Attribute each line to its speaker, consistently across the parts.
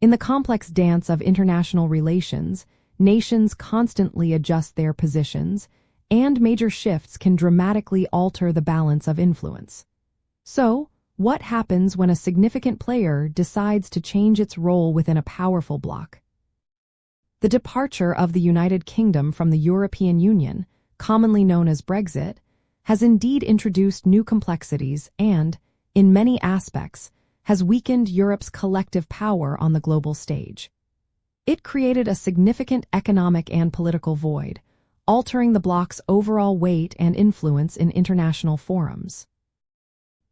Speaker 1: In the complex dance of international relations, nations constantly adjust their positions, and major shifts can dramatically alter the balance of influence. So, what happens when a significant player decides to change its role within a powerful bloc? The departure of the United Kingdom from the European Union, commonly known as Brexit, has indeed introduced new complexities and, in many aspects, has weakened Europe's collective power on the global stage. It created a significant economic and political void, altering the bloc's overall weight and influence in international forums.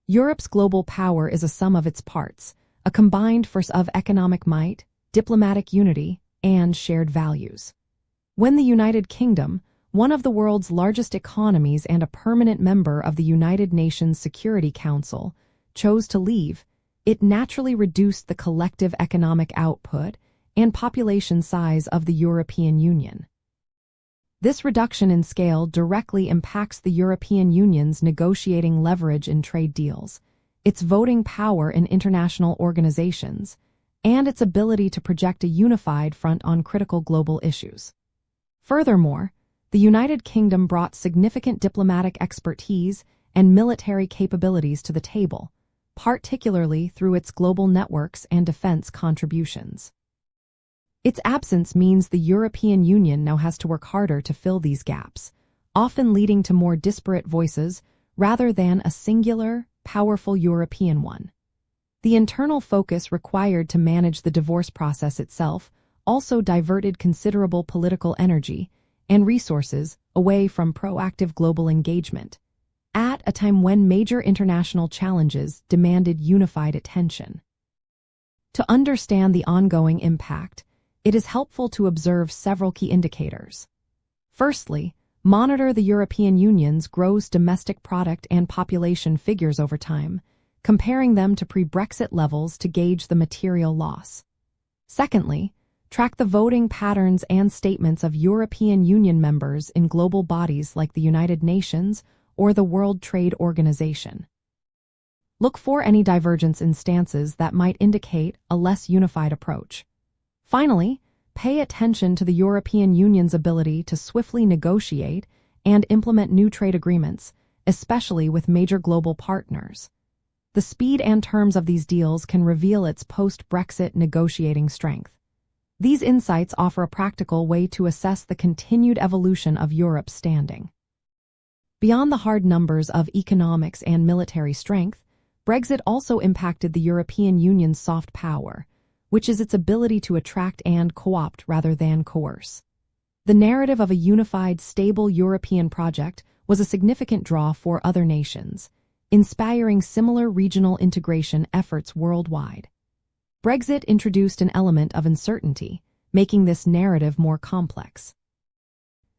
Speaker 1: Europe's global power is a sum of its parts, a combined force of economic might, diplomatic unity, and shared values. When the United Kingdom, one of the world's largest economies and a permanent member of the United Nations Security Council, chose to leave, it naturally reduced the collective economic output and population size of the European Union. This reduction in scale directly impacts the European Union's negotiating leverage in trade deals, its voting power in international organizations, and its ability to project a unified front on critical global issues. Furthermore, the United Kingdom brought significant diplomatic expertise and military capabilities to the table, particularly through its global networks and defense contributions. Its absence means the European Union now has to work harder to fill these gaps, often leading to more disparate voices rather than a singular, powerful European one. The internal focus required to manage the divorce process itself also diverted considerable political energy and resources away from proactive global engagement, at a time when major international challenges demanded unified attention. To understand the ongoing impact, it is helpful to observe several key indicators. Firstly, monitor the European Union's gross domestic product and population figures over time, comparing them to pre-Brexit levels to gauge the material loss. Secondly, track the voting patterns and statements of European Union members in global bodies like the United Nations or the World Trade Organization. Look for any divergence in stances that might indicate a less unified approach. Finally, pay attention to the European Union's ability to swiftly negotiate and implement new trade agreements, especially with major global partners. The speed and terms of these deals can reveal its post-Brexit negotiating strength. These insights offer a practical way to assess the continued evolution of Europe's standing. Beyond the hard numbers of economics and military strength, Brexit also impacted the European Union's soft power, which is its ability to attract and co-opt rather than coerce. The narrative of a unified, stable European project was a significant draw for other nations, inspiring similar regional integration efforts worldwide. Brexit introduced an element of uncertainty, making this narrative more complex.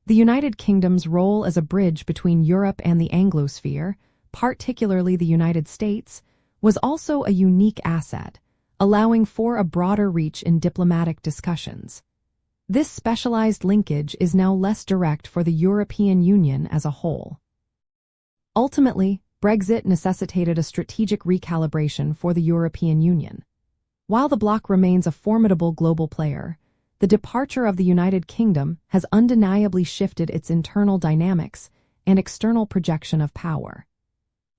Speaker 1: The United Kingdom's role as a bridge between Europe and the Anglosphere, particularly the United States, was also a unique asset, allowing for a broader reach in diplomatic discussions. This specialized linkage is now less direct for the European Union as a whole. Ultimately, Brexit necessitated a strategic recalibration for the European Union. While the bloc remains a formidable global player, the departure of the United Kingdom has undeniably shifted its internal dynamics and external projection of power.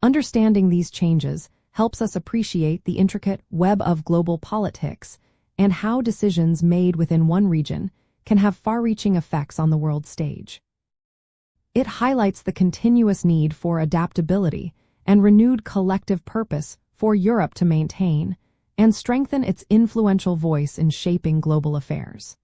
Speaker 1: Understanding these changes helps us appreciate the intricate web of global politics and how decisions made within one region can have far-reaching effects on the world stage. It highlights the continuous need for adaptability and renewed collective purpose for Europe to maintain and strengthen its influential voice in shaping global affairs.